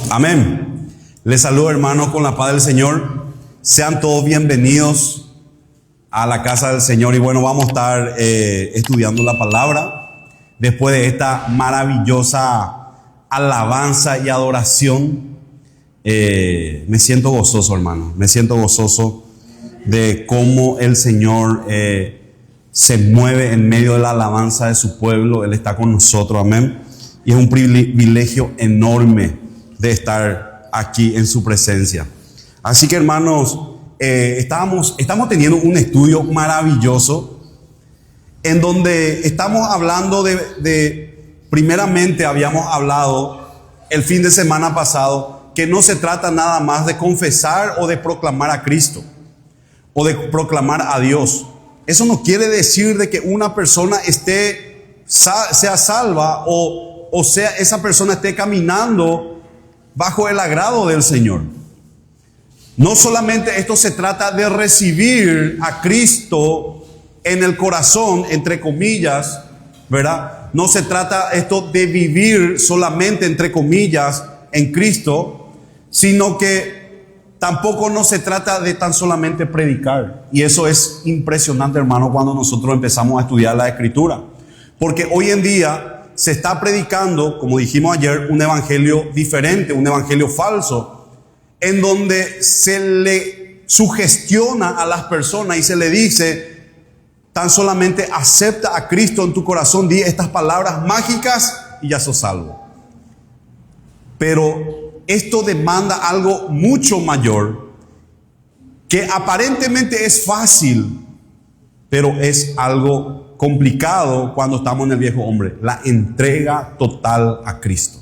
Amén. Les saludo, hermanos, con la paz del Señor. Sean todos bienvenidos a la casa del Señor. Y bueno, vamos a estar estudiando la palabra después de esta maravillosa alabanza y adoración. Me siento gozoso, hermano. Me siento gozoso de cómo el Señor se mueve en medio de la alabanza de su pueblo. Él está con nosotros, amén. Y es un privilegio enorme de estar aquí en su presencia. Así que, hermanos, estamos teniendo un estudio maravilloso en donde estamos hablando primeramente habíamos hablado el fin de semana pasado que no se trata nada más de confesar o de proclamar a Cristo o de proclamar a Dios. Eso no quiere decir de que una persona sea salva o sea esa persona esté caminando bajo el agrado del Señor. No solamente esto se trata de recibir a Cristo en el corazón, entre comillas, ¿verdad? No se trata esto de vivir solamente, entre comillas, en Cristo, sino que tampoco no se trata de tan solamente predicar. Y eso es impresionante, hermano, cuando nosotros empezamos a estudiar la Escritura. Porque hoy en día se está predicando, como dijimos ayer, un evangelio diferente, un evangelio falso, en donde se le sugestiona a las personas y se le dice, tan solamente acepta a Cristo en tu corazón, di estas palabras mágicas y ya sos salvo. Pero esto demanda algo mucho mayor, que aparentemente es fácil, pero es algo complicado cuando estamos en el viejo hombre. La entrega total a Cristo.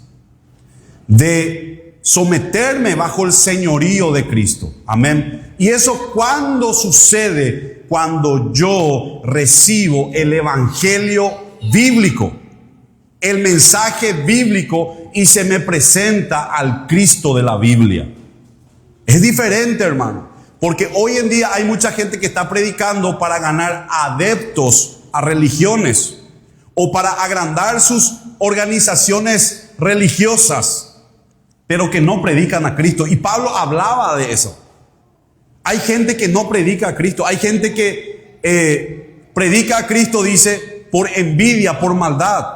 De someterme bajo el señorío de Cristo. Amén. Y eso, ¿cuándo sucede? Cuando yo recibo el evangelio bíblico, el mensaje bíblico, y se me presenta al Cristo de la Biblia. Es diferente, hermano, porque hoy en día hay mucha gente que está predicando para ganar adeptos a religiones o para agrandar sus organizaciones religiosas, pero que no predican a Cristo. Y Pablo hablaba de eso. Hay gente que no predica a Cristo. Hay gente que predica a Cristo, dice, por envidia, por maldad.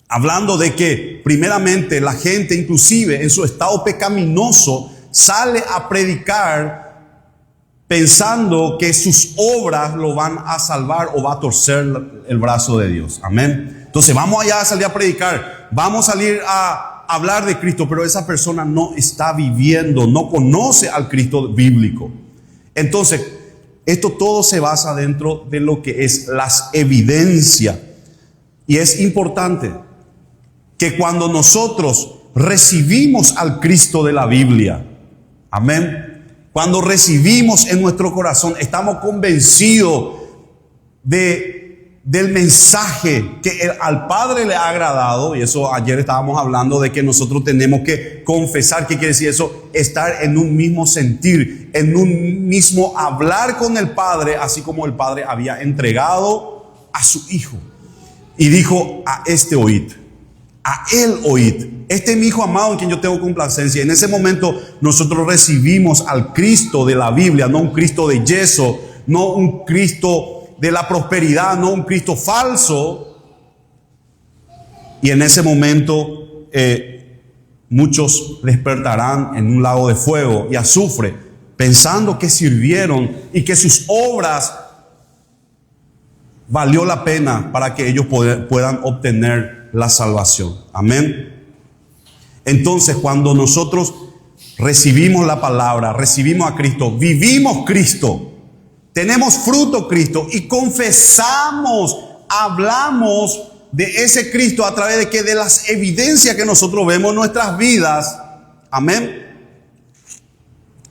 Hablando de que primeramente la gente, inclusive en su estado pecaminoso, sale a predicar pensando que sus obras lo van a salvar o va a torcer el brazo de Dios. Amén. Entonces vamos allá a salir a predicar, vamos a salir a hablar de Cristo, pero esa persona no está viviendo, no conoce al Cristo bíblico. Entonces, esto todo se basa dentro de lo que es las evidencias. Y es importante que cuando nosotros recibimos al Cristo de la Biblia, amén, cuando recibimos en nuestro corazón, estamos convencidos del mensaje que al Padre le ha agradado. Y eso ayer estábamos hablando de que nosotros tenemos que confesar. ¿Qué quiere decir eso? Estar en un mismo sentir, en un mismo hablar con el Padre, así como el Padre había entregado a su Hijo. Y dijo, a este oíd, a él oíd. Este es mi Hijo amado en quien yo tengo complacencia. En ese momento nosotros recibimos al Cristo de la Biblia, no un Cristo de yeso, no un Cristo de la prosperidad, no un Cristo falso. Y en ese momento muchos despertarán en un lago de fuego y azufre, pensando que sirvieron y que sus obras valió la pena para que ellos puedan obtener la salvación. Amén. Entonces, cuando nosotros recibimos la palabra, recibimos a Cristo, vivimos Cristo, tenemos fruto Cristo y confesamos, hablamos de ese Cristo a través de que de las evidencias que nosotros vemos en nuestras vidas. Amén.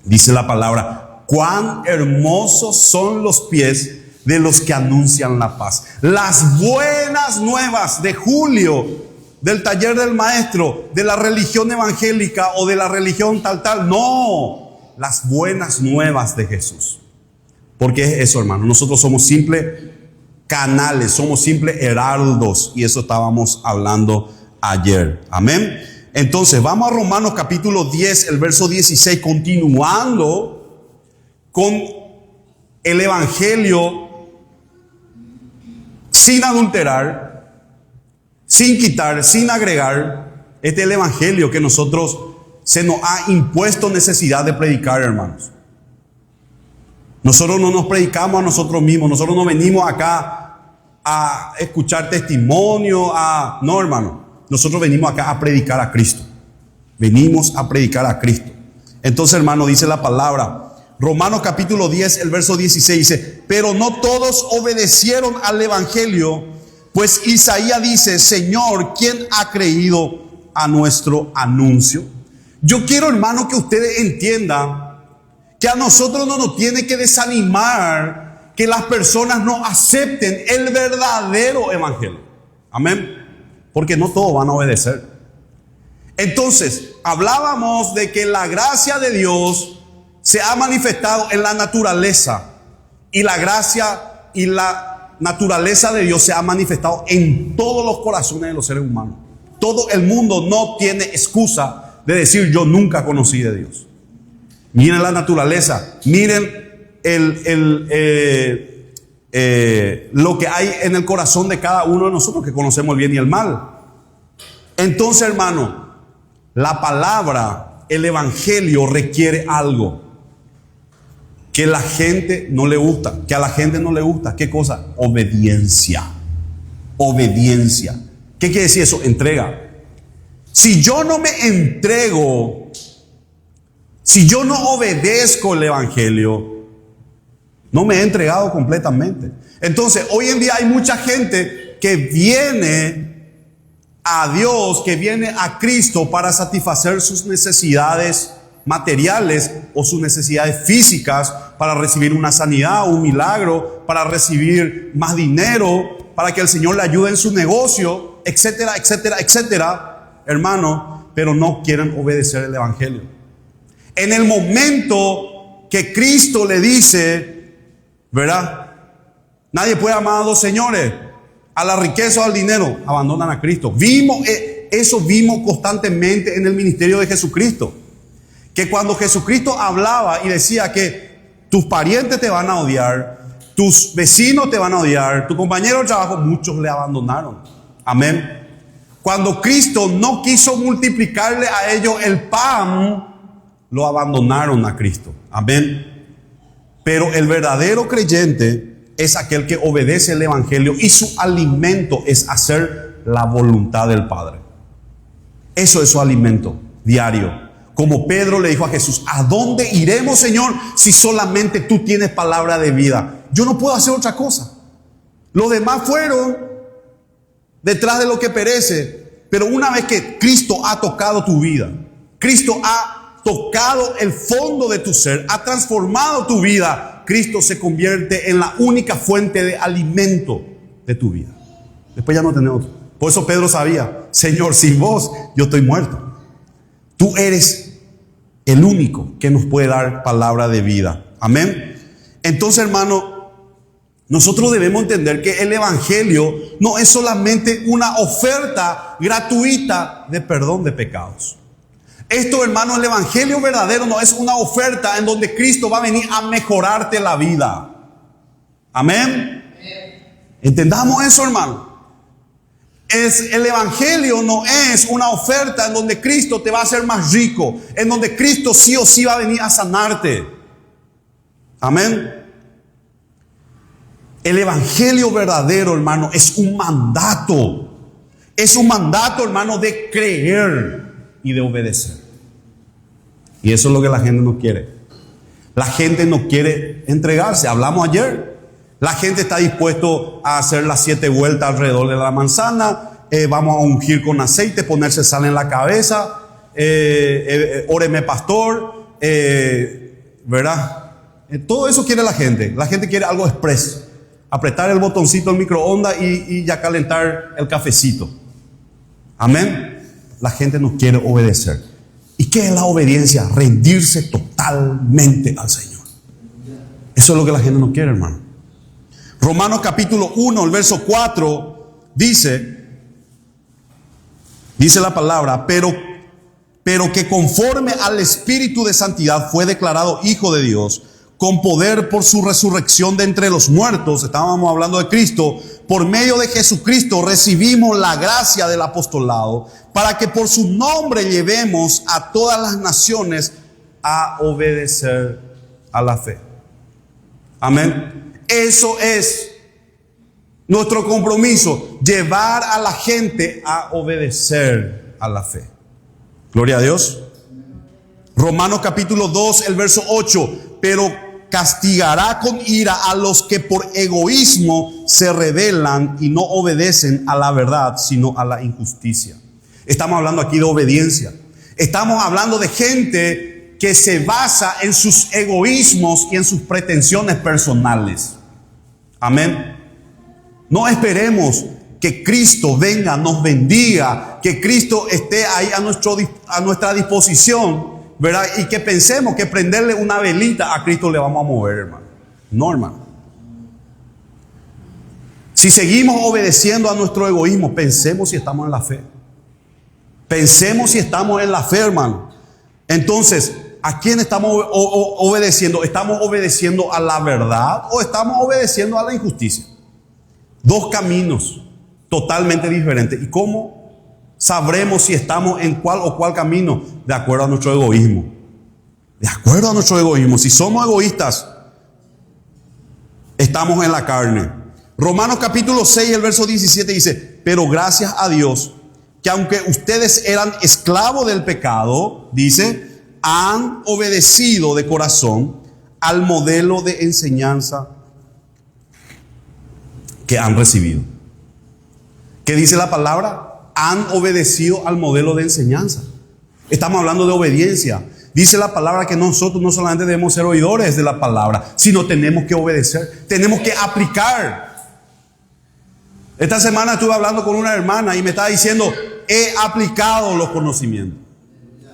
Dice la palabra, cuán hermosos son los pies de los que anuncian la paz. Las buenas nuevas de Julio, del taller del maestro, de la religión evangélica o de la religión tal. No, las buenas nuevas de Jesús. Porque es eso, hermano. Nosotros somos simples canales, somos simples heraldos. Y eso estábamos hablando ayer. Amén. Entonces, vamos a Romanos capítulo 10, el verso 16, continuando con el evangelio sin adulterar, sin quitar, sin agregar. Este es el evangelio que nosotros se nos ha impuesto necesidad de predicar, hermanos. Nosotros no nos predicamos a nosotros mismos, nosotros no venimos acá a escuchar testimonio, no, hermano. Nosotros venimos acá a predicar a Cristo. Venimos a predicar a Cristo. Entonces, hermano, dice la palabra, Romanos capítulo 10, el verso 16 dice, pero no todos obedecieron al evangelio, pues Isaías dice, Señor, ¿quién ha creído a nuestro anuncio? Yo quiero, hermano, que ustedes entiendan que a nosotros no nos tiene que desanimar que las personas no acepten el verdadero evangelio. Amén. Porque no todos van a obedecer. Entonces, hablábamos de que la gracia de Dios se ha manifestado en la naturaleza. Y la gracia y la naturaleza de Dios se ha manifestado en todos los corazones de los seres humanos. Todo el mundo no tiene excusa de decir yo nunca conocí de Dios. Miren la naturaleza, miren lo que hay en el corazón de cada uno de nosotros que conocemos el bien y el mal. Entonces, hermano, la palabra, el evangelio requiere algo que la gente no le gusta, que a la gente no le gusta. ¿Qué cosa? Obediencia. Obediencia. ¿Qué quiere decir eso? Entrega. Si yo no me entrego, si yo no obedezco el evangelio, no me he entregado completamente. Entonces, hoy en día hay mucha gente que viene a Dios, que viene a Cristo para satisfacer sus necesidades materiales o sus necesidades físicas, para recibir una sanidad, un milagro, para recibir más dinero, para que el Señor le ayude en su negocio, etcétera, etcétera, etcétera, hermano, pero no quieren obedecer el evangelio. En el momento que Cristo le dice, ¿verdad? Nadie puede amar a dos señores, a la riqueza o al dinero, abandonan a Cristo. Eso vimos constantemente en el ministerio de Jesucristo. Que cuando Jesucristo hablaba y decía que tus parientes te van a odiar, tus vecinos te van a odiar, tu compañero de trabajo, muchos le abandonaron. Amén. Cuando Cristo no quiso multiplicarle a ellos el pan, lo abandonaron a Cristo. Amén. Pero el verdadero creyente es aquel que obedece el evangelio y su alimento es hacer la voluntad del Padre. Eso es su alimento diario. Como Pedro le dijo a Jesús, ¿a dónde iremos, Señor, si solamente tú tienes palabra de vida? Yo no puedo hacer otra cosa. Los demás fueron detrás de lo que perece. Pero una vez que Cristo ha tocado tu vida, Cristo ha tocado el fondo de tu ser, ha transformado tu vida, Cristo se convierte en la única fuente de alimento de tu vida. Después ya no tenés otro. Por eso Pedro sabía, Señor, sin vos yo estoy muerto. Tú eres el único que nos puede dar palabra de vida. Amén. Entonces, hermano, nosotros debemos entender que el evangelio no es solamente una oferta gratuita de perdón de pecados. Esto, hermano, el evangelio verdadero no es una oferta en donde Cristo va a venir a mejorarte la vida. Amén. Entendamos eso, hermano. El evangelio no es una oferta en donde Cristo te va a hacer más rico, en donde Cristo sí o sí va a venir a sanarte. Amén. El evangelio verdadero, hermano, es un mandato. Es un mandato, hermano, de creer y de obedecer. Y eso es lo que la gente no quiere. La gente no quiere entregarse. Hablamos ayer. La gente está dispuesto a hacer las 7 vueltas alrededor de la manzana. Vamos a ungir con aceite, ponerse sal en la cabeza. Óreme, pastor. ¿Verdad? Todo eso quiere la gente. La gente quiere algo expreso. Apretar el botoncito del microondas y ya calentar el cafecito. Amén. La gente no quiere obedecer. ¿Y qué es la obediencia? Rendirse totalmente al Señor. Eso es lo que la gente no quiere, hermano. Romanos capítulo 1, el verso 4 dice la palabra, pero pero que conforme al Espíritu de santidad fue declarado Hijo de Dios, con poder por su resurrección de entre los muertos. Estábamos hablando de Cristo. Por medio de Jesucristo recibimos la gracia del apostolado, para que por su nombre llevemos a todas las naciones a obedecer a la fe. Amén. Eso es nuestro compromiso, llevar a la gente a obedecer a la fe. Gloria a Dios. Romanos capítulo 2, el verso 8. Pero castigará con ira a los que por egoísmo se rebelan y no obedecen a la verdad, sino a la injusticia. Estamos hablando aquí de obediencia. Estamos hablando de gente que se basa en sus egoísmos y en sus pretensiones personales. Amén. No esperemos que Cristo venga, nos bendiga, que Cristo esté ahí a nuestra disposición, ¿verdad? Y que pensemos que prenderle una velita a Cristo le vamos a mover, hermano. No, hermano. Si seguimos obedeciendo a nuestro egoísmo, pensemos si estamos en la fe. Pensemos si estamos en la fe, hermano. Entonces, ¿a quién estamos obedeciendo? ¿Estamos obedeciendo a la verdad o estamos obedeciendo a la injusticia? Dos caminos totalmente diferentes. ¿Y cómo sabremos si estamos en cuál o cuál camino? De acuerdo a nuestro egoísmo. De acuerdo a nuestro egoísmo. Si somos egoístas, estamos en la carne. Romanos capítulo 6, el verso 17 dice: pero gracias a Dios, que aunque ustedes eran esclavos del pecado, dice, han obedecido de corazón al modelo de enseñanza que han recibido. ¿Qué dice la palabra? Han obedecido al modelo de enseñanza. Estamos hablando de obediencia. Dice la palabra que nosotros no solamente debemos ser oidores de la palabra, sino tenemos que obedecer, tenemos que aplicar. Esta semana estuve hablando con una hermana y me estaba diciendo: he aplicado los conocimientos.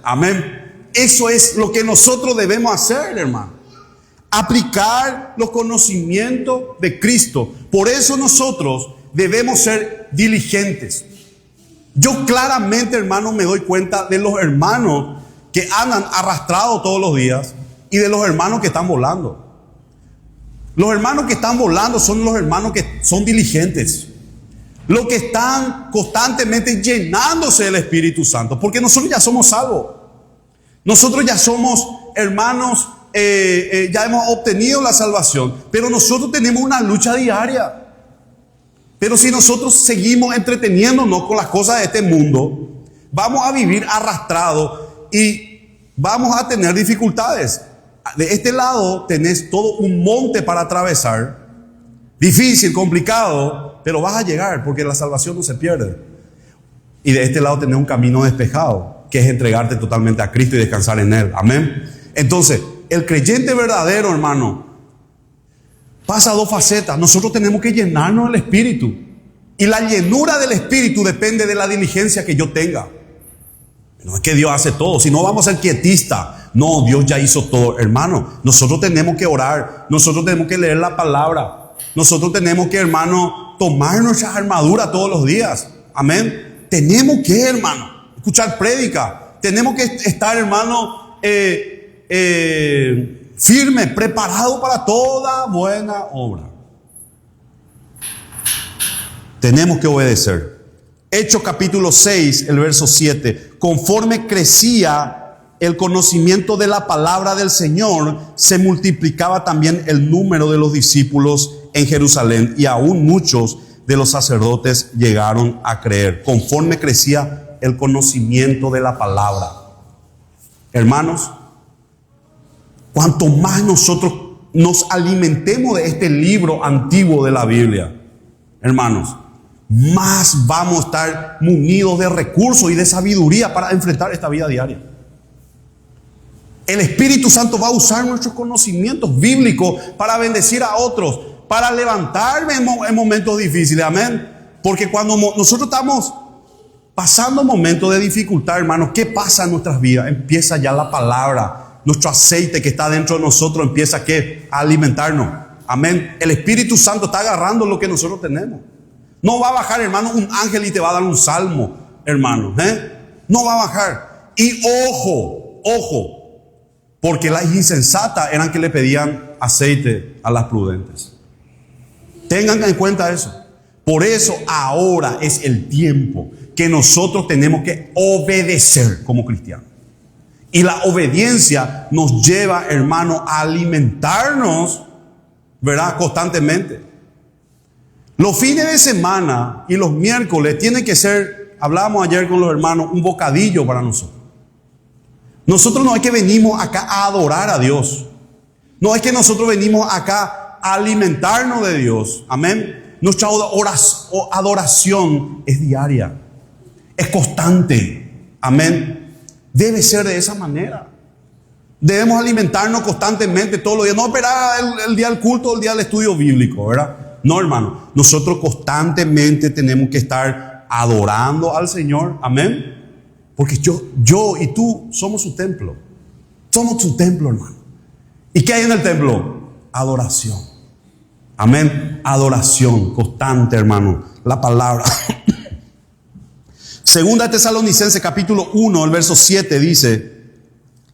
Amén. Eso es lo que nosotros debemos hacer, hermano. Aplicar los conocimientos de Cristo. Por eso nosotros debemos ser diligentes. Yo claramente, hermano, me doy cuenta de los hermanos que andan arrastrados todos los días y de los hermanos que están volando. Los hermanos que están volando son los hermanos que son diligentes. Los que están constantemente llenándose del Espíritu Santo. Porque nosotros ya somos salvos. Nosotros ya somos hermanos, ya hemos obtenido la salvación. Pero nosotros tenemos una lucha diaria. Pero si nosotros seguimos entreteniéndonos con las cosas de este mundo, vamos a vivir arrastrados y vamos a tener dificultades. De este lado tenés todo un monte para atravesar. Difícil, complicado, pero vas a llegar porque la salvación no se pierde. Y de este lado tenés un camino despejado, que es entregarte totalmente a Cristo y descansar en Él. Amén. Entonces, el creyente verdadero, hermano, pasa dos facetas. Nosotros tenemos que llenarnos del Espíritu. Y la llenura del Espíritu depende de la diligencia que yo tenga. No es que Dios hace todo, si no vamos a ser quietistas. No, Dios ya hizo todo, hermano. Nosotros tenemos que orar, nosotros tenemos que leer la palabra, nosotros tenemos que, hermano, tomar nuestras armaduras todos los días. Amén. Tenemos que, hermano, escuchar prédica. Tenemos que estar, hermano, firme, preparado para toda buena obra. Tenemos que obedecer. Hechos capítulo 6, el verso 7. Conforme crecía el conocimiento de la palabra del Señor, se multiplicaba también el número de los discípulos en Jerusalén, y aún muchos de los sacerdotes llegaron a creer. Conforme crecía el conocimiento de la palabra. Hermanos, cuanto más nosotros nos alimentemos de este libro antiguo de la Biblia, hermanos, más vamos a estar munidos de recursos y de sabiduría para enfrentar esta vida diaria. El Espíritu Santo va a usar nuestros conocimientos bíblicos para bendecir a otros, para levantarme en momentos difíciles. Amén. Porque cuando nosotros estamos pasando momentos de dificultad, hermanos, ¿qué pasa en nuestras vidas? Empieza ya la palabra. Nuestro aceite que está dentro de nosotros empieza a alimentarnos. Amén. El Espíritu Santo está agarrando lo que nosotros tenemos. No va a bajar, hermano, un ángel y te va a dar un salmo, hermano. No va a bajar. Y ojo, porque las insensatas eran que le pedían aceite a las prudentes. Tengan en cuenta eso. Por eso ahora es el tiempo que nosotros tenemos que obedecer como cristianos. Y la obediencia nos lleva, hermano, a alimentarnos, ¿verdad? Constantemente. Los fines de semana y los miércoles tienen que ser, hablamos ayer con los hermanos, un bocadillo para nosotros. Nosotros no es que venimos acá a adorar a Dios. No es que nosotros venimos acá a alimentarnos de Dios. Amén. Nuestra adoración es diaria. Es constante. Amén. Debe ser de esa manera. Debemos alimentarnos constantemente todos los días. No esperar el día del culto o el día del estudio bíblico, ¿verdad? No, hermano. Nosotros constantemente tenemos que estar adorando al Señor. Amén. Porque yo y tú somos su templo. Somos su templo, hermano. ¿Y qué hay en el templo? Adoración. Amén. Adoración constante, hermano. La palabra. Segunda de Tesalonicenses capítulo 1, el verso 7 dice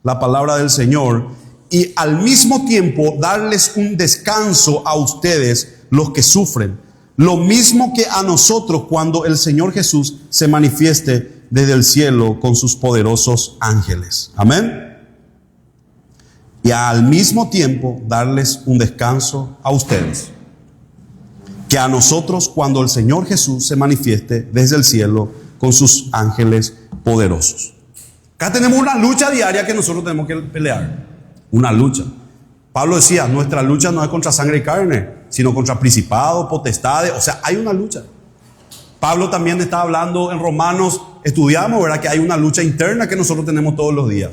la palabra del Señor. Y al mismo tiempo darles un descanso a ustedes los que sufren. Lo mismo que a nosotros cuando el Señor Jesús se manifieste desde el cielo con sus poderosos ángeles. Amén. Y al mismo tiempo darles un descanso a ustedes, que a nosotros cuando el Señor Jesús se manifieste desde el cielo con sus ángeles poderosos. Acá tenemos una lucha diaria que nosotros tenemos que pelear. Una lucha. Pablo decía, nuestra lucha no es contra sangre y carne, sino contra principados, potestades. O sea, hay una lucha. Pablo también está hablando en Romanos, estudiamos, ¿verdad? Que hay una lucha interna que nosotros tenemos todos los días.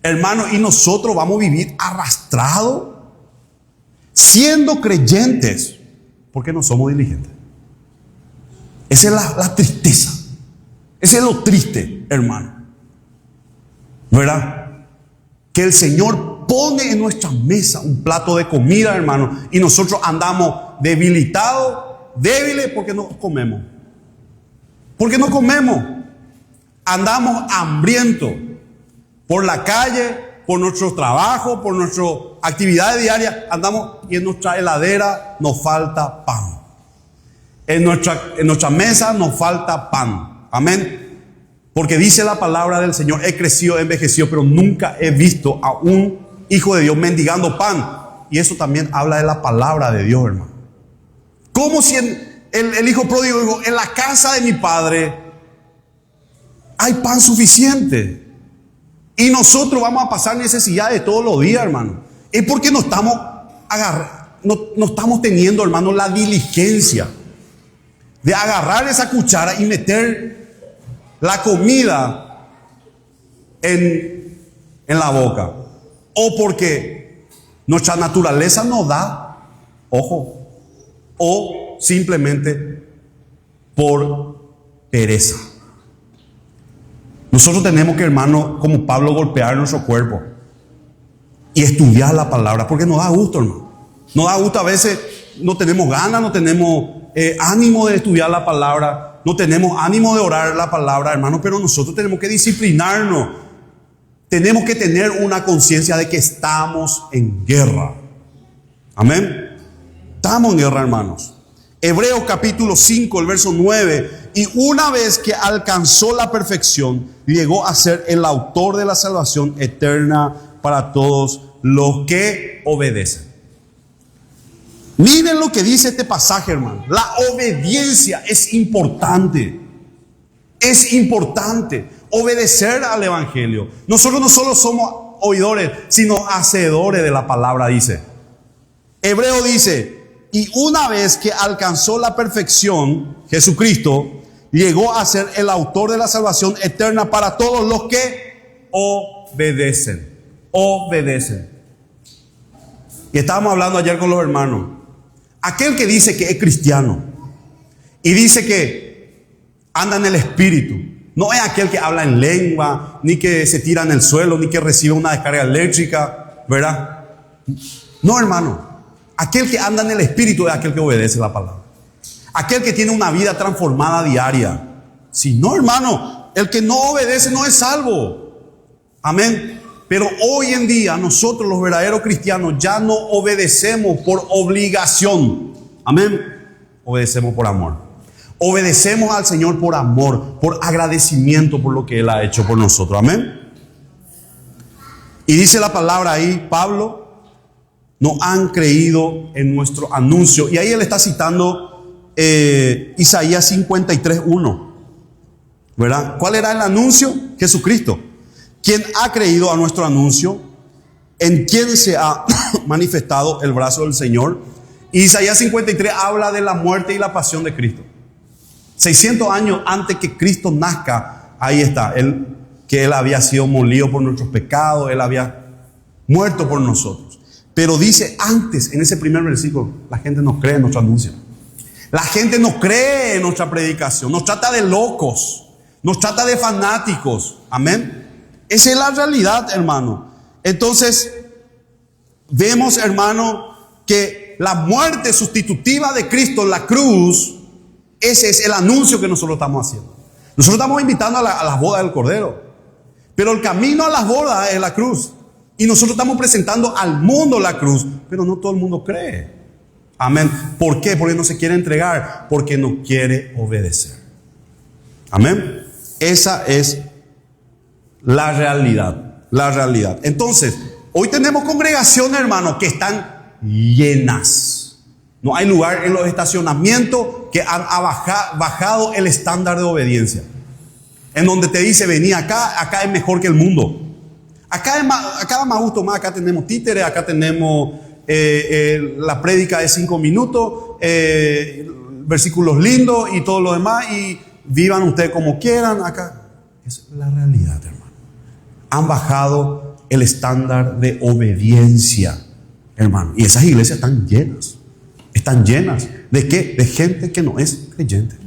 Hermanos, y nosotros vamos a vivir arrastrados, siendo creyentes, porque no somos diligentes. Esa es la tristeza. Ese es lo triste, hermano. ¿Verdad? Que el Señor pone en nuestra mesa un plato de comida, hermano, y nosotros andamos debilitados, débiles, porque no comemos. Porque no comemos. Andamos hambrientos por la calle, por nuestro trabajo, por nuestras actividades diarias. Andamos y en nuestra heladera nos falta pan. En nuestra mesa nos falta pan. Amén. Porque dice la palabra del Señor, he crecido, he envejecido, pero nunca he visto a un hijo de Dios mendigando pan. Y eso también habla de la palabra de Dios, hermano. Como si el hijo pródigo dijo, en la casa de mi padre hay pan suficiente. Y nosotros vamos a pasar necesidades todos los días, hermano. Es porque no estamos teniendo, hermano, la diligencia de agarrar esa cuchara y meter la comida en la boca. O porque nuestra naturaleza nos da, ojo, o simplemente por pereza. Nosotros tenemos que, hermano, como Pablo, golpear nuestro cuerpo y estudiar la palabra, porque nos da gusto, hermano. Nos da gusto, a veces no tenemos ganas, no tenemos ánimo de estudiar la palabra, no tenemos ánimo de orar la palabra, hermano, pero nosotros tenemos que disciplinarnos. Tenemos que tener una conciencia de que estamos en guerra. Amén. Estamos en guerra, hermanos. Hebreos capítulo 5, el verso 9. Y una vez que alcanzó la perfección, llegó a ser el autor de la salvación eterna para todos los que obedecen. Miren lo que dice este pasaje, hermano. La obediencia es importante. Es importante obedecer al evangelio. Nosotros no solo somos oidores, sino hacedores de la palabra, dice. Hebreo dice, y una vez que alcanzó la perfección, Jesucristo llegó a ser el autor de la salvación eterna para todos los que obedecen. Obedecen. Y estábamos hablando ayer con los hermanos. Aquel que dice que es cristiano y dice que anda en el Espíritu, no es aquel que habla en lengua, ni que se tira en el suelo, ni que recibe una descarga eléctrica, ¿verdad? No, hermano. Aquel que anda en el Espíritu es aquel que obedece la palabra. Aquel que tiene una vida transformada diaria. Si no, hermano, El que no obedece no es salvo. Amén. Pero hoy en día nosotros los verdaderos cristianos ya no obedecemos por obligación. Amén. Obedecemos por amor. Obedecemos al Señor por amor, por agradecimiento por lo que Él ha hecho por nosotros. Amén. Y dice la palabra ahí, Pablo, no han creído en nuestro anuncio. Y ahí él está citando Isaías 53:1. ¿Verdad? ¿Cuál era el anuncio? Jesucristo. ¿Quién ha creído a nuestro anuncio? ¿En quién se ha manifestado el brazo del Señor? Y Isaías 53 habla de la muerte y la pasión de Cristo. 600 años antes que Cristo nazca, ahí está, que Él había sido molido por nuestros pecados, Él había muerto por nosotros. Pero dice antes, en ese primer versículo, la gente no cree en nuestro anuncio. La gente no cree en nuestra predicación, nos trata de locos, nos trata de fanáticos. Amén. Esa es la realidad, hermano. Entonces, vemos, hermano, que la muerte sustitutiva de Cristo en la cruz, ese es el anuncio que nosotros estamos haciendo. Nosotros estamos invitando a las bodas del Cordero, pero el camino a las bodas es la cruz. Y nosotros estamos presentando al mundo la cruz, pero no todo el mundo cree. Amén. ¿Por qué? Porque no se quiere entregar, porque no quiere obedecer. Amén. Esa es la realidad. La realidad. Entonces, hoy tenemos congregaciones, hermanos, que están llenas. No hay lugar en los estacionamientos que han bajado el estándar de obediencia. En donde te dice, vení acá es mejor que el mundo. Acá da más gusto más, acá tenemos títeres, acá tenemos la prédica de 5 minutos, versículos lindos y todo lo demás, y vivan ustedes como quieran acá. Esa es la realidad, hermano. Han bajado el estándar de obediencia, hermano. Y esas iglesias están llenas. Están llenas. ¿De qué? De gente que no es creyente.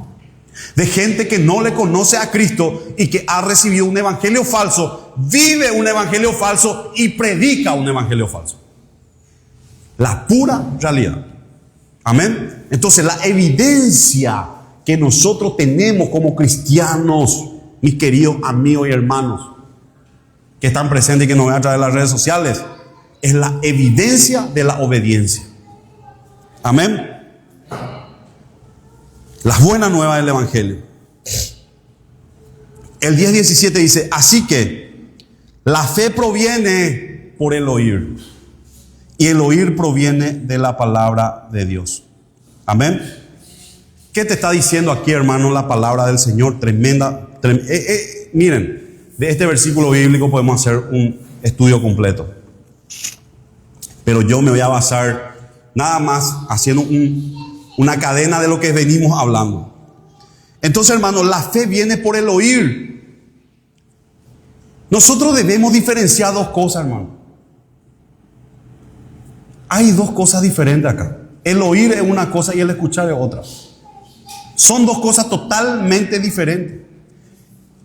De gente que no le conoce a Cristo y que ha recibido un evangelio falso, vive un evangelio falso y predica un evangelio falso. La pura realidad. Amén. Entonces, la evidencia que nosotros tenemos como cristianos, mis queridos amigos y hermanos que están presentes y que nos ven a través de las redes sociales, es la evidencia de la obediencia. Amén. Las buenas nuevas del evangelio. El 10:17 dice, así que la fe proviene por el oír, y el oír proviene de la palabra de Dios. Amén. ¿Qué te está diciendo aquí, hermano, la palabra del Señor? Tremenda. Miren, de este versículo bíblico podemos hacer un estudio completo, pero yo me voy a basar nada más haciendo una cadena de lo que venimos hablando. Entonces, hermano, la fe viene por el oír. Nosotros debemos diferenciar dos cosas, hermano. Hay dos cosas diferentes acá. El oír es una cosa y el escuchar es otra. Son dos cosas totalmente diferentes.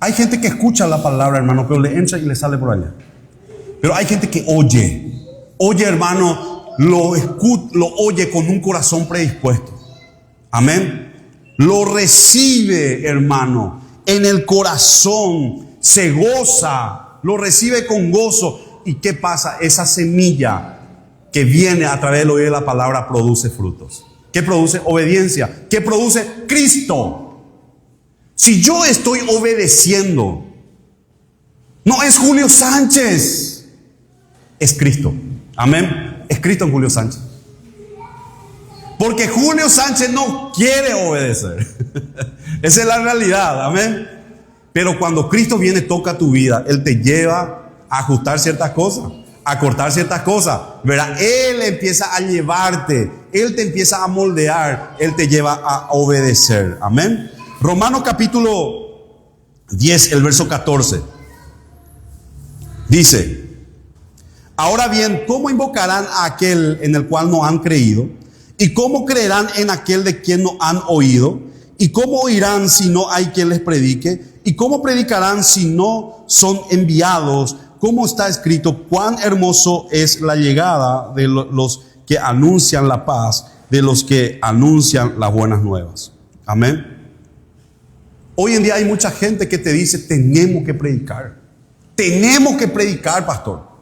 Hay gente que escucha la palabra, hermano, pero le entra y le sale por allá. Pero hay gente que oye. Oye, hermano, lo oye con un corazón predispuesto. Amén. Lo recibe, hermano, en el corazón, se goza, lo recibe con gozo. ¿Y qué pasa? Esa semilla que viene a través del oír de la palabra produce frutos. ¿Qué produce? Obediencia. ¿Qué produce? Cristo. Si yo estoy obedeciendo, no es Julio Sánchez, es Cristo. Amén. Es Cristo en Julio Sánchez. Porque Julio Sánchez no quiere obedecer. Esa es la realidad. Amén. Pero cuando Cristo viene, toca tu vida. Él te lleva a ajustar ciertas cosas, a cortar ciertas cosas, ¿verdad? Él empieza a llevarte, Él te empieza a moldear, Él te lleva a obedecer. Amén. Romanos capítulo 10, el verso 14. Dice: ahora bien, ¿cómo invocarán a aquel en el cual no han creído? ¿Y cómo creerán en aquel de quien no han oído? ¿Y cómo oirán si no hay quien les predique? ¿Y cómo predicarán si no son enviados? Como está escrito, cuán hermoso es la llegada de los que anuncian la paz, de los que anuncian las buenas nuevas. Amén. Hoy en día hay mucha gente que te dice, tenemos que predicar. Tenemos que predicar, pastor.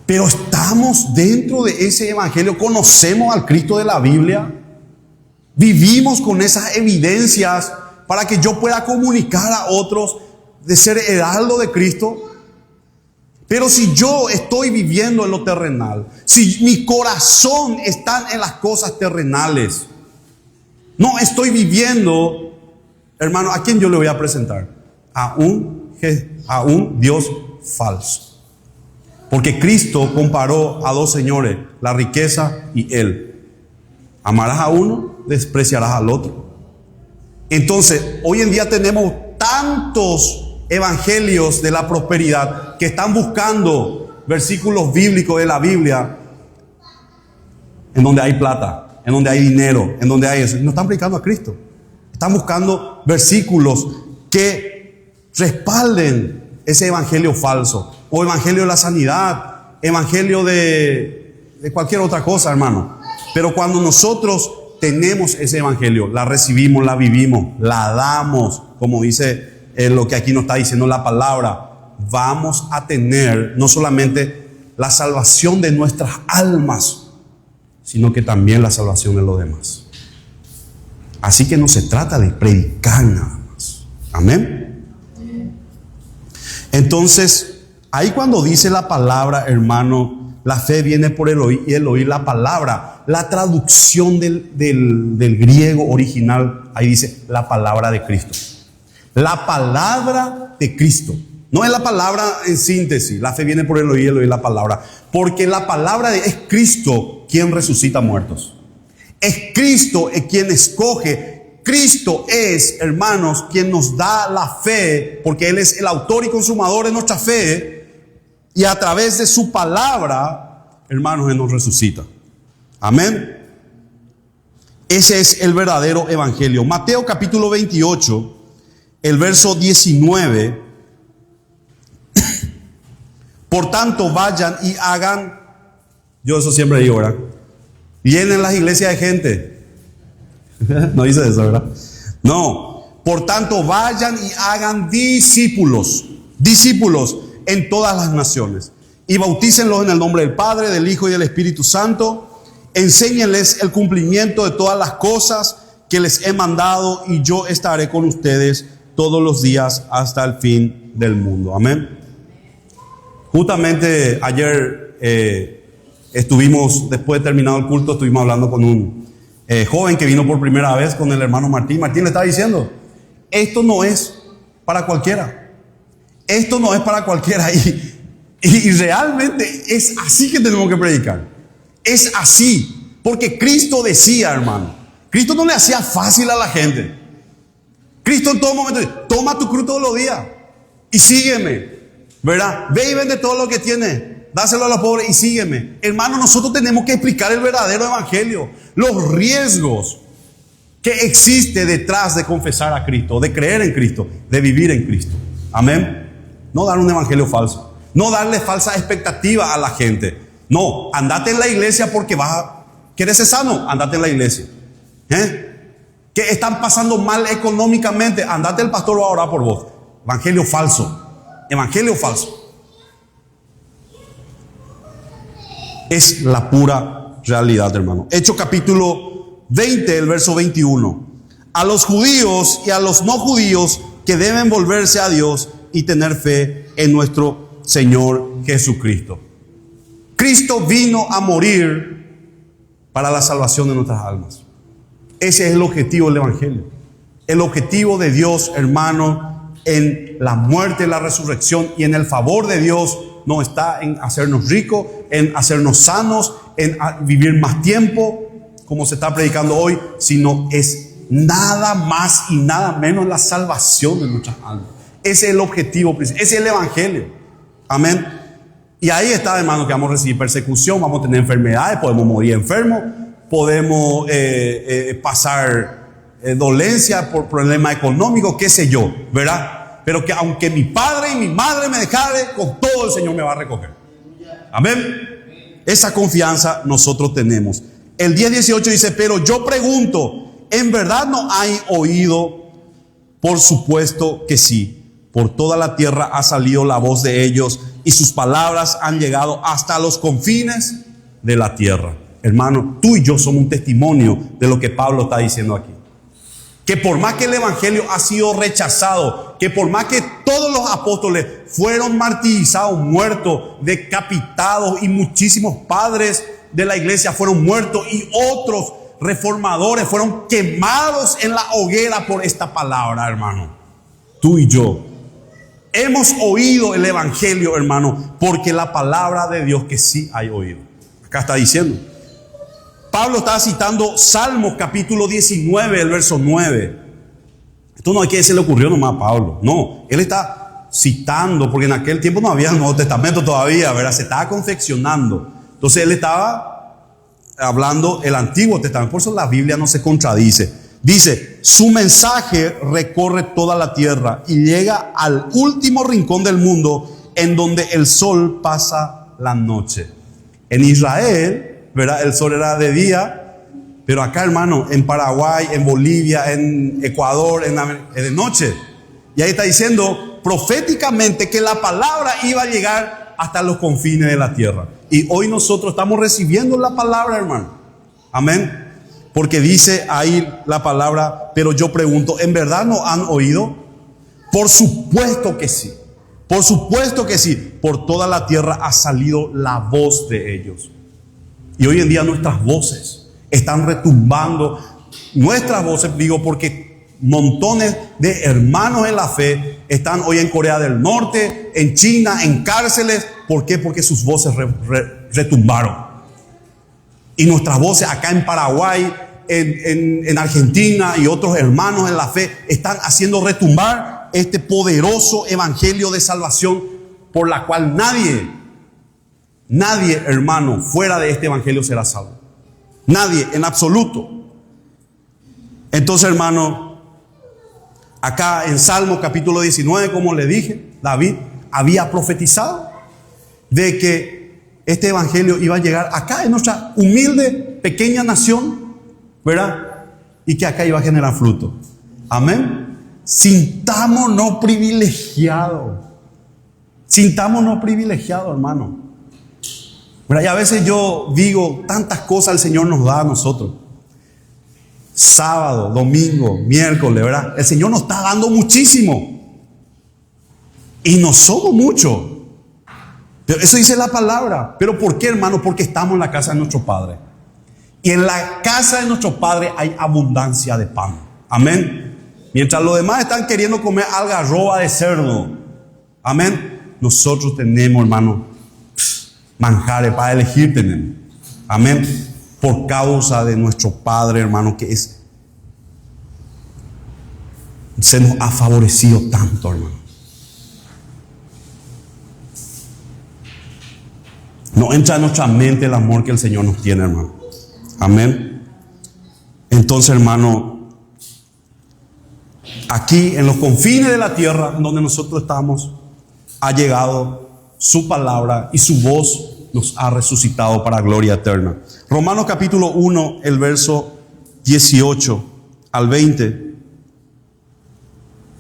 Pero estamos dentro de ese evangelio, conocemos al Cristo de la Biblia, vivimos con esas evidencias para que yo pueda comunicar a otros de ser heraldo de Cristo. Pero si yo estoy viviendo en lo terrenal, si mi corazón está en las cosas terrenales, no estoy viviendo, hermano, ¿a quién yo le voy a presentar? A un Dios falso. Porque Cristo comparó a dos señores, la riqueza y Él. Amarás a uno, despreciarás al otro. Entonces, hoy en día tenemos tantos evangelios de la prosperidad que están buscando versículos bíblicos de la Biblia en donde hay plata, en donde hay dinero, en donde hay eso. No están predicando a Cristo. Están buscando versículos que respalden ese evangelio falso. O evangelio de la sanidad, evangelio de cualquier otra cosa, hermano. Pero cuando nosotros tenemos ese evangelio, la recibimos, la vivimos, la damos, como dice lo que aquí nos está diciendo la palabra, vamos a tener no solamente la salvación de nuestras almas, sino que también la salvación de los demás. Así que no se trata de predicar nada más. Amén. Entonces, ahí cuando dice la palabra, hermano, la fe viene por el oír y el oír la palabra. La traducción del griego original, ahí dice la palabra de Cristo. La palabra de Cristo. No es la palabra en síntesis. La fe viene por el oír la palabra. Porque la palabra es Cristo quien resucita muertos. Es Cristo quien escoge. Cristo es, hermanos, quien nos da la fe, porque Él es el autor y consumador de nuestra fe, y a través de su palabra, hermanos, Él nos resucita. Amén. Ese es el verdadero evangelio. Mateo capítulo 28, el verso 19. Por tanto, vayan y hagan, yo eso siempre digo, ¿verdad? Vienen las iglesias de gente. No dice eso, ¿verdad? No. Por tanto, vayan y hagan discípulos en todas las naciones. Y bautícenlos en el nombre del Padre, del Hijo y del Espíritu Santo. Enséñenles el cumplimiento de todas las cosas que les he mandado, y yo estaré con ustedes todos los días hasta el fin del mundo. Amén. Justamente ayer estuvimos, después de terminado el culto, estuvimos hablando con un joven que vino por primera vez con el hermano Martín. Martín le estaba diciendo, esto no es para cualquiera. Esto no es para cualquiera. Y realmente es así que tenemos que predicar. Es así. Porque Cristo decía, hermano, Cristo no le hacía fácil a la gente. Cristo en todo momento dice, toma tu cruz todos los días y sígueme, ¿verdad? Ve y vende todo lo que tienes, dáselo a los pobres y sígueme. Hermano, nosotros tenemos que explicar el verdadero evangelio, los riesgos que existe detrás de confesar a Cristo, de creer en Cristo, de vivir en Cristo. Amén. No dar un evangelio falso, no darle falsa expectativa a la gente. No, andate en la iglesia porque ¿quieres ser sano? Andate en la iglesia. Que están pasando mal económicamente, andate, el pastor va a orar por vos. Evangelio falso. Evangelio falso. Es la pura realidad, hermano. Hechos capítulo 20, el verso 21. A los judíos y a los no judíos que deben volverse a Dios y tener fe en nuestro Señor Jesucristo. Cristo vino a morir para la salvación de nuestras almas. Ese es el objetivo del evangelio. El objetivo de Dios, hermano, en la muerte, la resurrección y en el favor de Dios, no está en hacernos ricos, en hacernos sanos, en vivir más tiempo, como se está predicando hoy, sino es nada más y nada menos la salvación de nuestras almas. Ese es el objetivo principal, ese es el evangelio. Amén. Y ahí está, hermano, que vamos a recibir persecución, vamos a tener enfermedades, podemos morir enfermos, podemos pasar dolencia por problemas económicos, qué sé yo, ¿verdad? Pero que aunque mi padre y mi madre me dejare, con todo el Señor me va a recoger. Amén. Esa confianza nosotros tenemos. El 10:18 dice, pero yo pregunto, ¿en verdad no hay oído? Por supuesto que sí. Por toda la tierra ha salido la voz de ellos y sus palabras han llegado hasta los confines de la tierra. Hermano, tú y yo somos un testimonio de lo que Pablo está diciendo aquí. Que por más que el evangelio ha sido rechazado, que por más que todos los apóstoles fueron martirizados, muertos, decapitados, y muchísimos padres de la iglesia fueron muertos y otros reformadores fueron quemados en la hoguera por esta palabra, hermano. Tú y yo hemos oído el evangelio, hermano, porque la palabra de Dios que sí hay oído. Acá está diciendo. Pablo está citando Salmos capítulo 19, el verso 9. Esto no es que se le ocurrió nomás a Pablo. No, él está citando, porque en aquel tiempo no había el Nuevo Testamento todavía, ¿verdad? Se estaba confeccionando. Entonces él estaba hablando el Antiguo Testamento. Por eso la Biblia no se contradice. Dice, su mensaje recorre toda la tierra y llega al último rincón del mundo, en donde el sol pasa la noche. En Israel, ¿verdad?, el sol era de día, pero acá, hermano, en Paraguay, en Bolivia, en Ecuador, es de noche. Y ahí está diciendo proféticamente que la palabra iba a llegar hasta los confines de la tierra. Y hoy nosotros estamos recibiendo la palabra, hermano. Amén. Porque dice ahí la palabra, pero yo pregunto, ¿en verdad no han oído? Por supuesto que sí. Por supuesto que sí. Por toda la tierra ha salido la voz de ellos. Y hoy en día nuestras voces están retumbando. Nuestras voces, digo, porque montones de hermanos en la fe están hoy en Corea del Norte, en China, en cárceles. ¿Por qué? Porque sus voces retumbaron. Y nuestras voces acá en Paraguay, en Argentina y otros hermanos en la fe están haciendo retumbar este poderoso evangelio de salvación, por la cual nadie, hermano, fuera de este evangelio será salvo. Nadie, en absoluto. Entonces, hermano, acá en Salmo capítulo 19, como le dije, David había profetizado de que este evangelio iba a llegar acá en nuestra humilde, pequeña nación, ¿verdad? Y que acá iba a generar fruto. Amén. Sintámonos privilegiados. Sintámonos privilegiados, hermano. Y a veces yo digo, tantas cosas el Señor nos da a nosotros. Sábado, domingo, miércoles, ¿verdad? El Señor nos está dando muchísimo. Y no somos muchos. Pero eso dice la palabra. ¿Pero por qué, hermano? Porque estamos en la casa de nuestro Padre. Y en la casa de nuestro Padre hay abundancia de pan. Amén. Mientras los demás están queriendo comer algarroba de cerdo. Amén. Nosotros tenemos, hermano, manjares para elegir tenemos. Amén. Por causa de nuestro Padre, hermano, que se nos ha favorecido tanto, hermano. No entra en nuestra mente el amor que el Señor nos tiene, hermano. Amén. Entonces, hermano, aquí en los confines de la tierra, en donde nosotros estamos, ha llegado su palabra y su voz nos ha resucitado para gloria eterna. Romanos capítulo 1, el verso 18 al 20,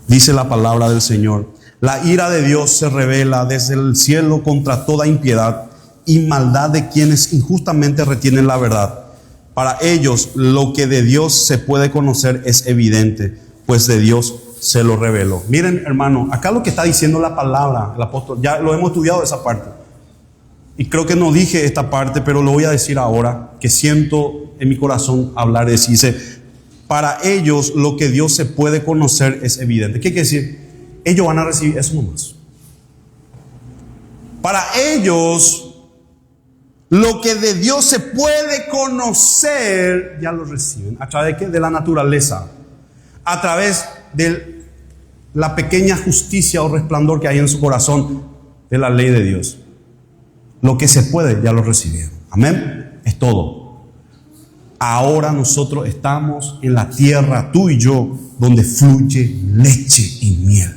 dice la palabra del Señor: la ira de Dios se revela desde el cielo contra toda impiedad y maldad de quienes injustamente retienen la verdad. Para ellos lo que de Dios se puede conocer es evidente, pues de Dios se lo reveló. Miren, hermano, acá lo que está diciendo la palabra, el apóstol, ya lo hemos estudiado esa parte. Y creo que no dije esta parte, pero lo voy a decir ahora, que siento en mi corazón hablar de eso. Dice, para ellos lo que Dios se puede conocer es evidente. ¿Qué quiere decir? Ellos van a recibir eso nomás. Para ellos lo que de Dios se puede conocer, ya lo reciben. ¿A través de qué? De la naturaleza. A través de la pequeña justicia o resplandor que hay en su corazón de la ley de Dios. Lo que se puede, ya lo recibieron. Amén. Es todo. Ahora nosotros estamos en la tierra, tú y yo, donde fluye leche y miel,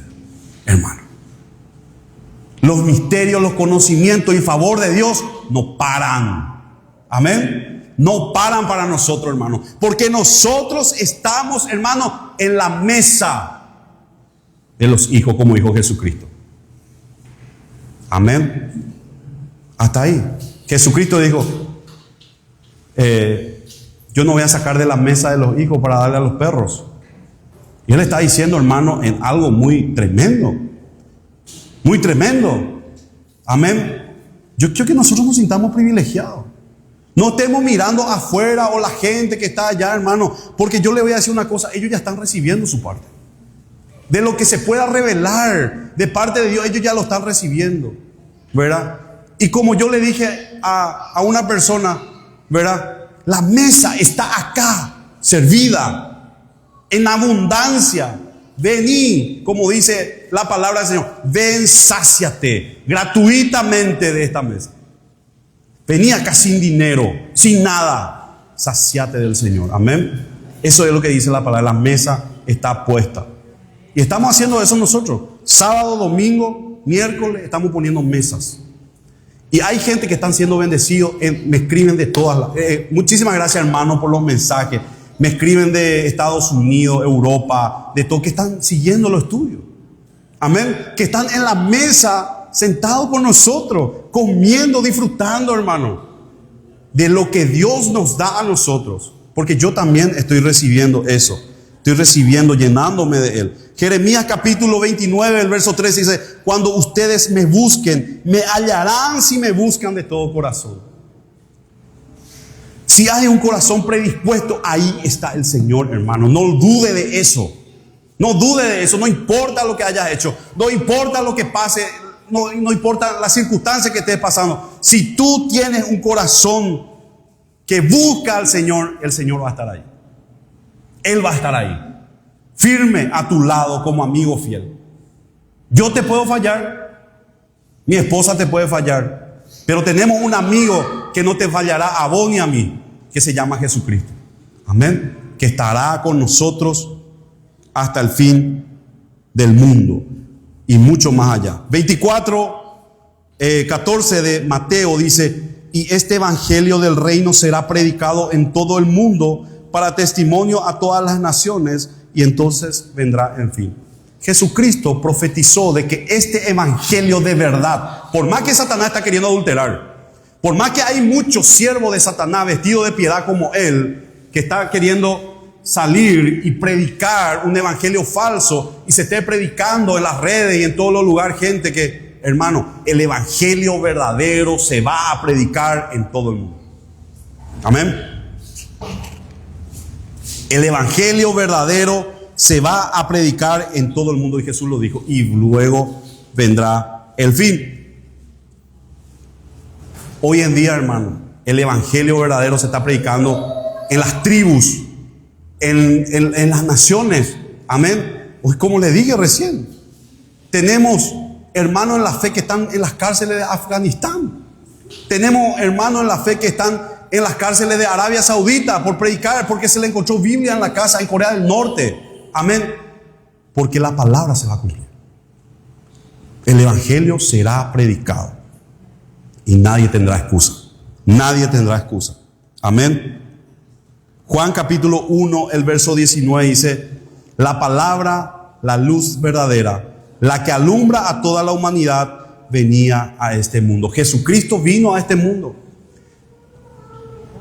hermano. Los misterios, los conocimientos y favor de Dios no paran. Amén. no paran para nosotros, hermano. Porque nosotros estamos, hermano, en la mesa de los hijos como hijo Jesucristo. Amén. Hasta ahí. Jesucristo dijo, yo no voy a sacar de la mesa de los hijos para darle a los perros. Y Él está diciendo, hermano, en algo muy tremendo. Muy tremendo. Amén. Yo quiero que nosotros nos sintamos privilegiados. No estemos mirando afuera o la gente que está allá, hermano. Porque yo le voy a decir una cosa, ellos ya están recibiendo su parte. De lo que se pueda revelar de parte de Dios, ellos ya lo están recibiendo, ¿verdad? Y como yo le dije a una persona, ¿verdad? La mesa está acá, servida, en abundancia. Vení, como dice la palabra del Señor, ven, sáciate gratuitamente de esta mesa. Vení acá sin dinero, sin nada, sáciate del Señor. Amén. Eso es lo que dice la palabra, la mesa está puesta. Y estamos haciendo eso nosotros. Sábado, domingo, miércoles, estamos poniendo mesas. Y hay gente que están siendo bendecidos. Me escriben de todas las... muchísimas gracias, hermano, por los mensajes. Me escriben de Estados Unidos, Europa, de todo, que están siguiendo los estudios. Amén. Que están en la mesa, sentados con nosotros, comiendo, disfrutando, hermano, de lo que Dios nos da a nosotros. Porque yo también estoy recibiendo eso. Estoy recibiendo, llenándome de Él. Jeremías capítulo 29, el verso 13 dice, cuando ustedes me busquen, me hallarán si me buscan de todo corazón. Si hay un corazón predispuesto, ahí está el Señor, hermano. No dude de eso. No dude de eso. No importa lo que hayas hecho. No importa lo que pase. No importa las circunstancias que estés pasando. Si tú tienes un corazón que busca al Señor, el Señor va a estar ahí. Él va a estar ahí, firme a tu lado como amigo fiel. Yo te puedo fallar, mi esposa te puede fallar, pero tenemos un amigo que no te fallará a vos ni a mí, que se llama Jesucristo. Amén. Que estará con nosotros hasta el fin del mundo y mucho más allá. 14 de Mateo dice, y este evangelio del reino será predicado en todo el mundo para testimonio a todas las naciones, y entonces vendrá el fin. Jesucristo profetizó de que este evangelio de verdad, por más que Satanás está queriendo adulterar, por más que hay muchos siervos de Satanás vestidos de piedad como él, que está queriendo salir y predicar un evangelio falso, y se esté predicando en las redes y en todos los lugares, gente que, hermano, el evangelio verdadero se va a predicar en todo el mundo. Amén. El evangelio verdadero se va a predicar en todo el mundo, y Jesús lo dijo, y luego vendrá el fin. Hoy en día, hermano, el evangelio verdadero se está predicando en las tribus, en las naciones. Amén. Pues como le dije recién, tenemos hermanos en la fe que están en las cárceles de Afganistán. Tenemos hermanos en la fe que están en las cárceles de Arabia Saudita por predicar, porque se le encontró Biblia en la casa en Corea del Norte. Amén. Porque la palabra se va a cumplir. El evangelio será predicado y nadie tendrá excusa. Nadie tendrá excusa. Amén. Juan capítulo 1, el verso 19 dice, la palabra, la luz verdadera, la que alumbra a toda la humanidad, venía a este mundo. Jesucristo vino a este mundo.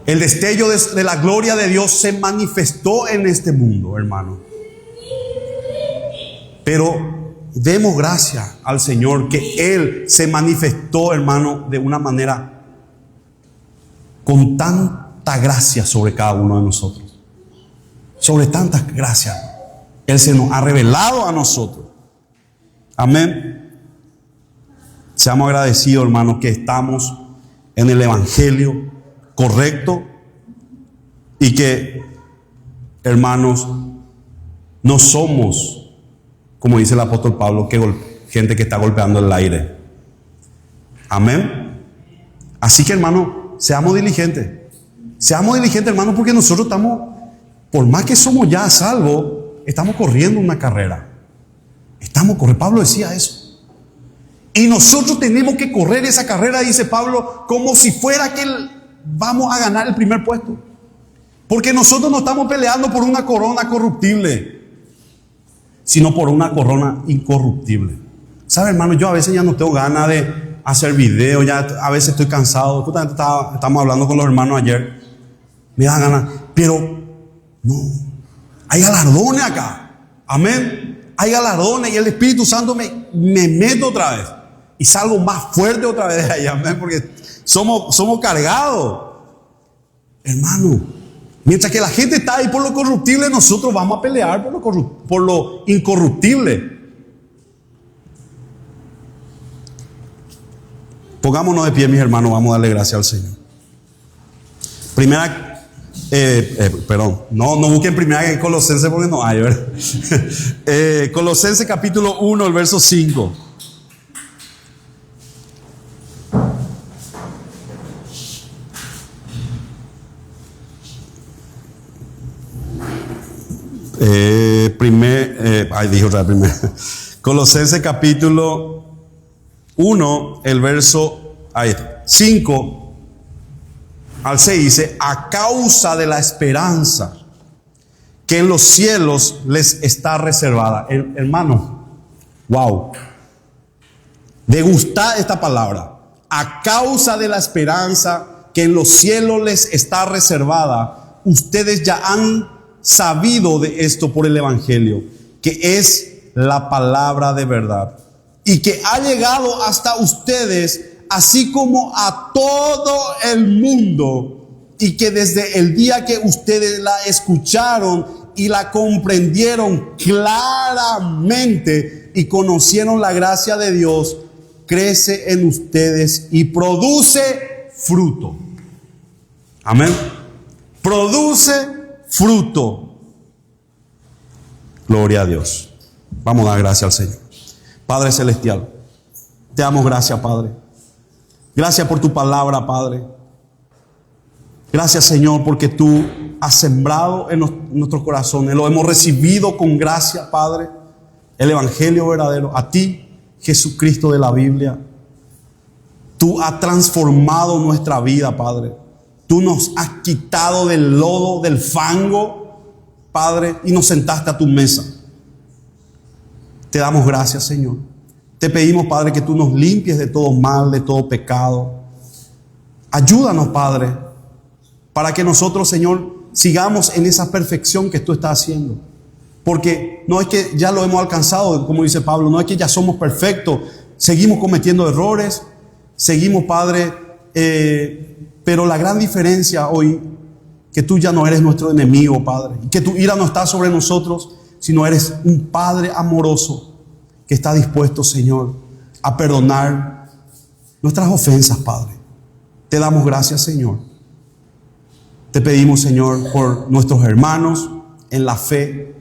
El destello de la gloria de Dios se manifestó en este mundo, hermano. Pero demos gracias al Señor que Él se manifestó, hermano, de una manera con tanta gracia sobre cada uno de nosotros. Sobre tantas gracias. Él se nos ha revelado a nosotros. Amén. Seamos agradecidos, hermano, que estamos en el evangelio correcto, y que, hermanos, no somos, como dice el apóstol Pablo, gente que está golpeando el aire. Amén. Así que, hermano, seamos diligentes. Seamos diligentes, hermano, porque nosotros estamos, por más que somos ya salvos, estamos corriendo una carrera. Estamos corriendo. Pablo decía eso. Y nosotros tenemos que correr esa carrera, dice Pablo, como si fuera vamos a ganar el primer puesto. Porque nosotros no estamos peleando por una corona corruptible, sino por una corona incorruptible. ¿Sabe, hermano? Yo a veces ya no tengo ganas de hacer videos, ya a veces estoy cansado. Justamente estamos hablando con los hermanos ayer. Me da ganas, pero no. Hay galardones acá. Amén. Hay galardones y el Espíritu Santo me mete otra vez. Y salgo más fuerte otra vez de ahí. Amén. Porque somos cargados. Hermano, mientras que la gente está ahí por lo corruptible, nosotros vamos a pelear por lo incorruptible. Pongámonos de pie, mis hermanos, vamos a darle gracias al Señor. No busquen primera que Colosenses porque no hay, ¿verdad? Colosenses capítulo 1, el verso 5. Colosenses capítulo 1, el verso 5 al 6 dice: a causa de la esperanza que en los cielos les está reservada. Hermano, wow, degustad esta palabra. A causa de la esperanza que en los cielos les está reservada, ustedes ya han sabido de esto por el Evangelio, que es la palabra de verdad, y que ha llegado hasta ustedes, así como a todo el mundo, y que desde el día que ustedes la escucharon y la comprendieron claramente y conocieron la gracia de Dios, crece en ustedes y produce fruto. Amén. Produce fruto. Gloria a Dios. Vamos a dar gracias al Señor. Padre celestial, te damos gracias, Padre. Gracias por tu palabra, Padre. Gracias, Señor, porque tú has sembrado en nuestros corazones. Lo hemos recibido con gracia, Padre. El Evangelio verdadero. A ti, Jesucristo de la Biblia. Tú has transformado nuestra vida, Padre. Tú nos has quitado del lodo, del fango, Padre, y nos sentaste a tu mesa. Te damos gracias, Señor. Te pedimos, Padre, que tú nos limpies de todo mal, de todo pecado. Ayúdanos, Padre, para que nosotros, Señor, sigamos en esa perfección que tú estás haciendo. Porque no es que ya lo hemos alcanzado, como dice Pablo, no es que ya somos perfectos. Seguimos cometiendo errores, seguimos, Padre, pero la gran diferencia hoy, que tú ya no eres nuestro enemigo, Padre, y que tu ira no está sobre nosotros, sino eres un Padre amoroso que está dispuesto, Señor, a perdonar nuestras ofensas, Padre. Te damos gracias, Señor. Te pedimos, Señor, por nuestros hermanos en la fe,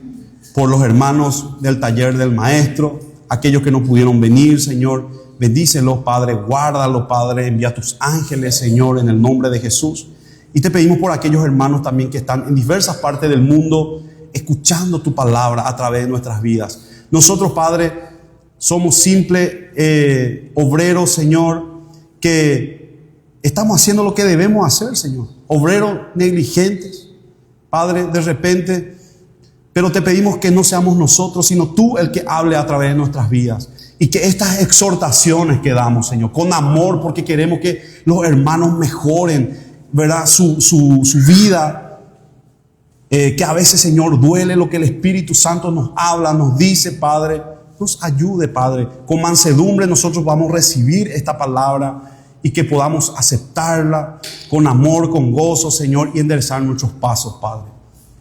por los hermanos del taller del maestro, aquellos que no pudieron venir, Señor, bendícelos, Padre, guárdalos, Padre, envía tus ángeles, Señor, en el nombre de Jesús. Y te pedimos por aquellos hermanos también que están en diversas partes del mundo, escuchando tu palabra a través de nuestras vidas. Nosotros, Padre, somos simples obreros, Señor, que estamos haciendo lo que debemos hacer, Señor. Obreros negligentes, Padre, de repente, pero te pedimos que no seamos nosotros, sino tú el que hable a través de nuestras vidas. Y que estas exhortaciones que damos, Señor, con amor, porque queremos que los hermanos mejoren, ¿verdad? Su vida. Que a veces, Señor, duele lo que el Espíritu Santo nos habla, nos dice, Padre. Nos ayude, Padre. Con mansedumbre nosotros vamos a recibir esta palabra y que podamos aceptarla con amor, con gozo, Señor, y enderezar nuestros pasos, Padre.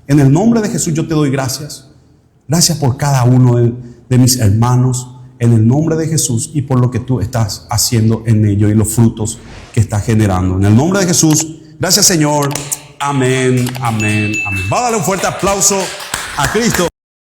En el nombre de Jesús yo te doy gracias. Gracias por cada uno de mis hermanos, en el nombre de Jesús, y por lo que tú estás haciendo en ellos y los frutos que estás generando. En el nombre de Jesús, gracias, Señor. Amén, amén, amén. Va a darle un fuerte aplauso a Cristo.